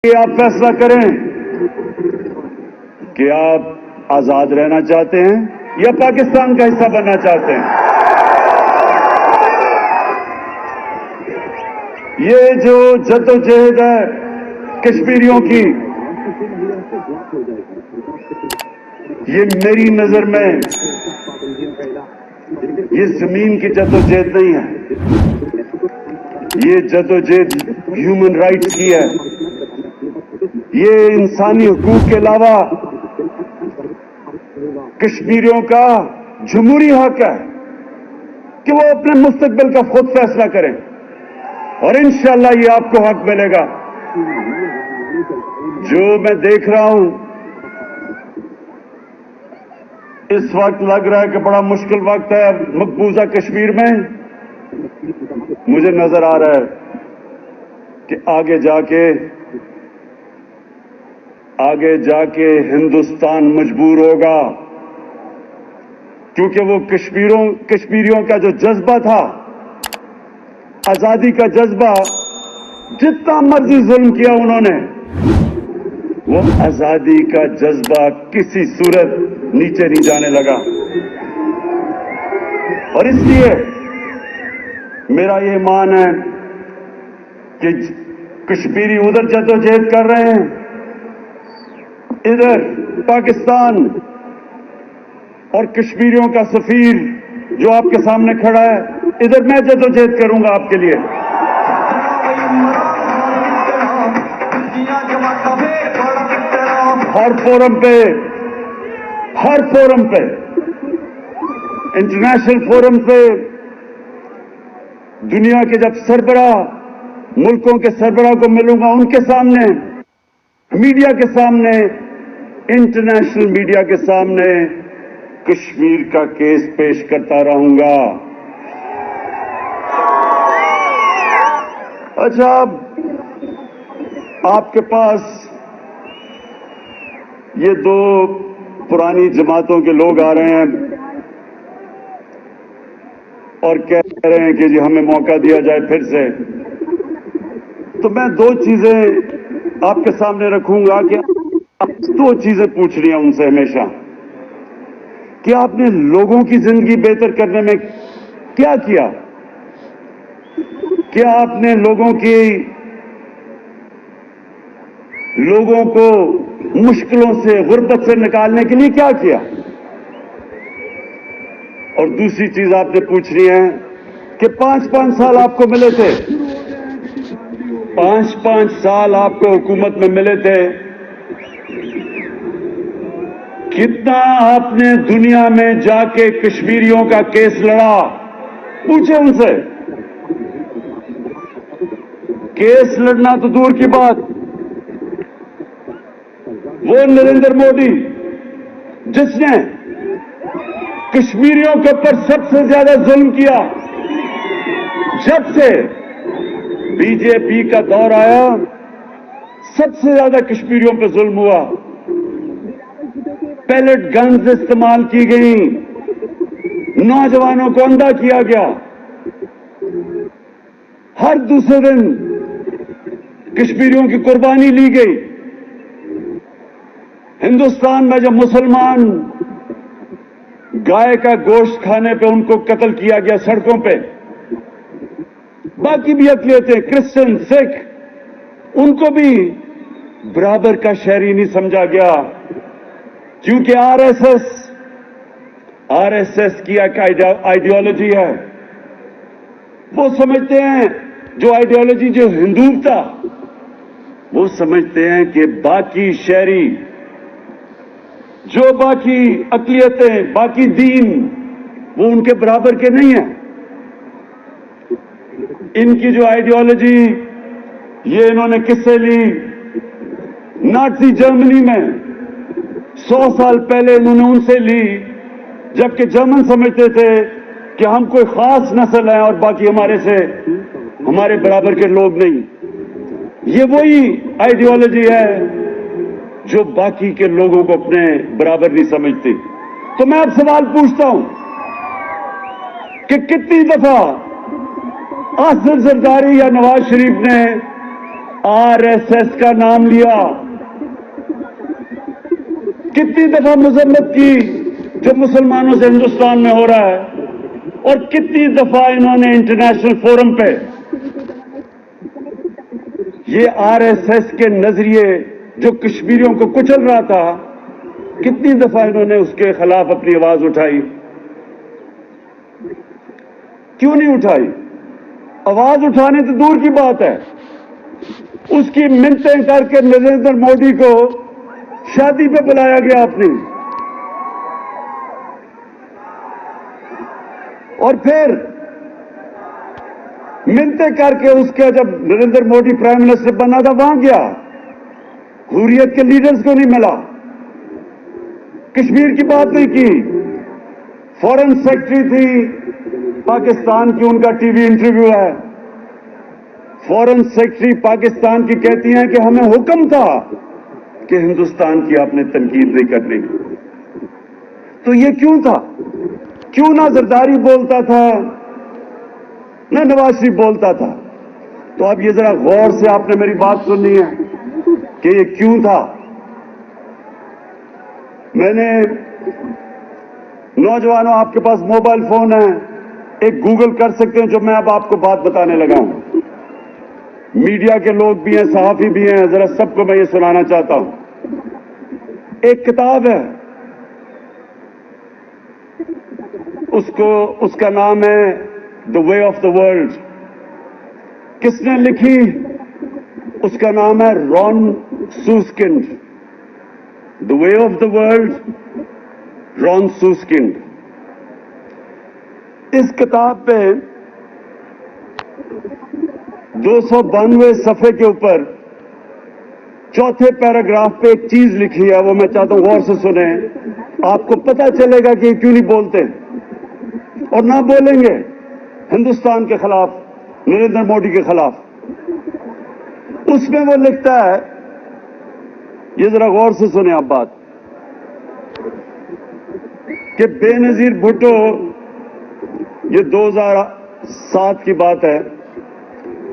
کہ آپ فیصلہ کریں کہ آپ آزاد رہنا چاہتے ہیں یا پاکستان کا حصہ بننا چاہتے ہیں۔ یہ جو جدوجہد ہے کشمیریوں کی، یہ میری نظر میں یہ زمین کی جدوجہد نہیں ہے، یہ جدوجہد ہیومن رائٹس کی ہے۔ یہ انسانی حقوق کے علاوہ کشمیریوں کا جمہوری حق ہے کہ وہ اپنے مستقبل کا خود فیصلہ کریں، اور انشاءاللہ یہ آپ کو حق ملے گا۔ جو میں دیکھ رہا ہوں اس وقت لگ رہا ہے کہ بڑا مشکل وقت ہے مقبوضہ کشمیر میں۔ مجھے نظر آ رہا ہے کہ آگے جا کے ہندوستان مجبور ہوگا، کیونکہ وہ کشمیریوں کا جو جذبہ تھا، آزادی کا جذبہ، جتنا مرضی ظلم کیا انہوں نے، وہ آزادی کا جذبہ کسی صورت نیچے نہیں جانے لگا۔ اور اس لیے میرا یہ ایمان ہے کہ کشمیری ادھر جدوجہد کر رہے ہیں، ادھر پاکستان، اور کشمیریوں کا سفیر جو آپ کے سامنے کھڑا ہے، ادھر میں جدوجہد کروں گا آپ کے لیے۔ ہر فورم پہ انٹرنیشنل فورم پہ دنیا کے جب سربراہ ملکوں کے سربراہ کو ملوں گا، ان کے سامنے، میڈیا کے سامنے، انٹرنیشنل میڈیا کے سامنے کشمیر کا کیس پیش کرتا رہوں گا۔ اچھا، آپ کے پاس یہ دو پرانی جماعتوں کے لوگ آ رہے ہیں اور کہہ رہے ہیں کہ جی ہمیں موقع دیا جائے پھر سے، تو میں دو چیزیں آپ کے سامنے رکھوں گا کہ دو چیزیں پوچھنی ہیں ان سے ہمیشہ کہ آپ نے لوگوں کی زندگی بہتر کرنے میں کیا کیا؟ کیا آپ نے لوگوں کو مشکلوں سے، غربت سے نکالنے کے لیے کیا کیا؟ اور دوسری چیز آپ نے پوچھنی ہے کہ 5 سال آپ کو ملے تھے، 5 سال آپ کو حکومت میں ملے تھے، کتنا آپ نے دنیا میں جا کے کشمیریوں کا کیس لڑا؟ پوچھیں ان سے۔ کیس لڑنا تو دور کی بات، وہ نریندر مودی جس نے کشمیریوں کے اوپر سب سے زیادہ ظلم کیا، جب سے بی جے پی کا دور آیا سب سے زیادہ کشمیریوں پہ ظلم ہوا، پیلٹ گنز استعمال کی گئیں، نوجوانوں کو اندھا کیا گیا، ہر دوسرے دن کشمیریوں کی قربانی لی گئی۔ ہندوستان میں جب مسلمان گائے کا گوشت کھانے پہ ان کو قتل کیا گیا سڑکوں پہ، باقی بھی اقلیتیں، کرسچن، سکھ، ان کو بھی برابر کا شہری نہیں سمجھا گیا، کیونکہ آر ایس ایس کی ایک آئیڈیالوجی ہے۔ وہ سمجھتے ہیں، جو آئیڈیالوجی جو ہندوتا، وہ سمجھتے ہیں کہ باقی شہری، جو باقی اقلیتیں، باقی دین، وہ ان کے برابر کے نہیں ہیں۔ ان کی جو آئیڈیالوجی، یہ انہوں نے کس سے لی؟ نازی جرمنی میں 100 سال پہلے انہوں نے ان سے لی، جبکہ جرمن سمجھتے تھے کہ ہم کوئی خاص نسل ہیں اور باقی ہمارے برابر کے لوگ نہیں۔ یہ وہی آئیڈیالوجی ہے جو باقی کے لوگوں کو اپنے برابر نہیں سمجھتی۔ تو میں اب سوال پوچھتا ہوں کہ کتنی دفعہ آصف زرداری یا نواز شریف نے आरएसएस का नाम लिया, कितनी दफा मजम्मत की जो मुसलमानों से हिंदुस्तान में हो रहा है, और कितनी दफा इन्होंने इंटरनेशनल फोरम पे ये आरएसएस के नजरिए जो कश्मीरियों को कुचल रहा था, कितनी दफा इन्होंने उसके खिलाफ अपनी आवाज उठाई। क्यों नहीं उठाई? आवाज उठाने तो दूर की बात है, उसकी मिन्नतें करके नरेंद्र मोदी को शादी पे बुलाया गया अपनी, और फिर मिन्नतें करके उसके जब नरेंद्र मोदी प्राइम मिनिस्टर बना था वहां गया, हुर्रियत के लीडर्स को नहीं मिला, कश्मीर की बात नहीं की। फॉरेन सेक्रेटरी थी पाकिस्तान की, उनका टीवी इंटरव्यू है, फॉरेन सेक्रेटरी पाकिस्तान की कहती हैं कि हमें हुक्म था कि हिंदुस्तान की आपने तनकीद नहीं करनी। तो ये क्यों था? क्यों ना जरदारी बोलता था, ना नवाज शरीफ बोलता था? तो अब ये जरा गौर से आपने मेरी बात सुननी है कि ये क्यों था। मैंने, नौजवानों आपके पास मोबाइल फोन है, एक गूगल कर सकते हैं जो मैं अब आपको बात बताने लगा हूं। मीडिया के लोग भी हैं, सहाफी भी हैं, जरा सबको मैं ये सुनाना चाहता हूं। एक किताब है, उसका नाम है the way of the world. किसने लिखी? उसका नाम है Ron Suskind. The way of the world, Ron Suskind. इस किताब पे 292 सफे के ऊपर चौथे पैराग्राफ पे एक चीज लिखी है, वो मैं चाहता हूं गौर से सुने, आपको पता चलेगा कि क्यों नहीं बोलते और ना बोलेंगे हिंदुस्तान के खिलाफ, नरेंद्र मोदी के खिलाफ। उसमें वो लिखता है, ये जरा गौर से सुने आप बात, कि बेनजीर भुट्टो, ये 2007 की बात है,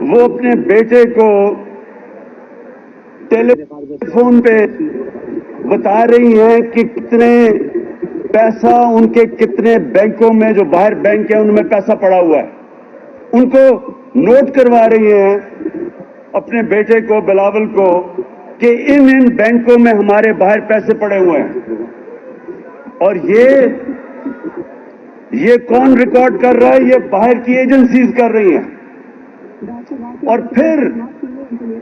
वो अपने बेटे को टेलीफोन पे बता रही हैं कि कितने पैसा उनके कितने बैंकों में, जो बाहर बैंक है उनमें पैसा पड़ा हुआ है, उनको नोट करवा रही हैं अपने बेटे को, बिलावल को, कि इन बैंकों में हमारे बाहर पैसे पड़े हुए हैं। और ये कौन रिकॉर्ड कर रहा है? ये बाहर की एजेंसीज कर रही हैं। और फिर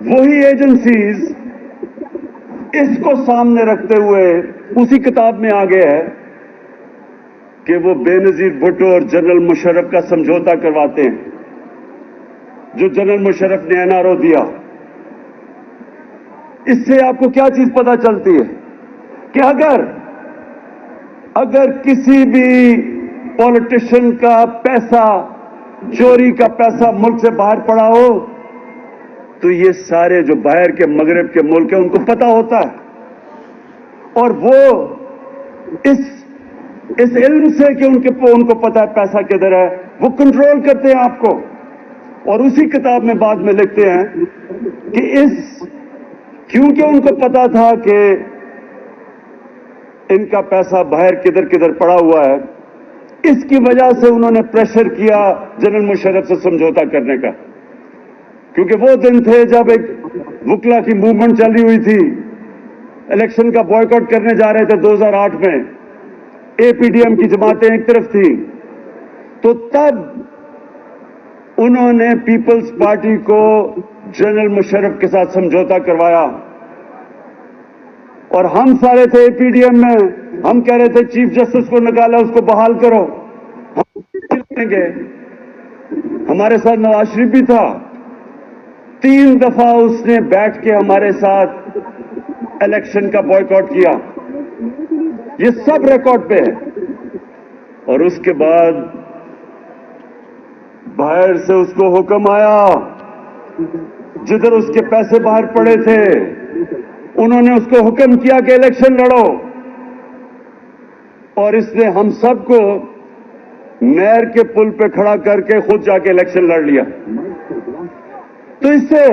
वही एजेंसीज इसको सामने रखते हुए उसी किताब में आ गया है कि वो बेनजीर भुट्टो और जनरल मुशर्रफ का समझौता करवाते हैं, जो जनरल मुशर्रफ ने एनआरओ दिया। इससे आपको क्या चीज पता चलती है कि अगर किसी भी पॉलिटिशियन का पैसा, चोरी का पैसा मुल्क से बाहर पड़ा हो, तो ये सारे जो बाहर के मगरब के मुल्क हैं उनको पता होता है, और वो इस इल्म से कि उनको पता है पैसा किधर है, वो कंट्रोल करते हैं आपको। और उसी किताब में बाद में लिखते हैं कि क्योंकि उनको पता था कि इनका पैसा बाहर किधर किधर पड़ा हुआ है, इसकी वजह से उन्होंने प्रेशर किया जनरल मुशर्रफ से समझौता करने का। क्योंकि वो दिन थे जब एक वकला की मूवमेंट चली हुई थी, इलेक्शन का बॉयकॉट करने जा रहे थे 2008 में, एपीडीएम की जमातें एक तरफ थी, तो तब उन्होंने पीपल्स पार्टी को जनरल मुशर्रफ के साथ समझौता करवाया। और हम सारे थे एपीडीएम में, हम कह रहे थे चीफ जस्टिस को निकाला, उसको बहाल करो, हम करेंगे। हमारे साथ नवाज शरीफ भी था, 3 दफा उसने बैठ के हमारे साथ इलेक्शन का बॉयकॉट किया। ये सब रिकॉर्ड पे है। और उसके बाद बाहर से उसको हुक्म आया, जिधर उसके पैसे बाहर पड़े थे उन्होंने उसको हुक्म किया कि इलेक्शन लड़ो, और इसने हम सबको नहर के पुल पे खड़ा करके खुद जाके इलेक्शन लड़ लिया। तो इससे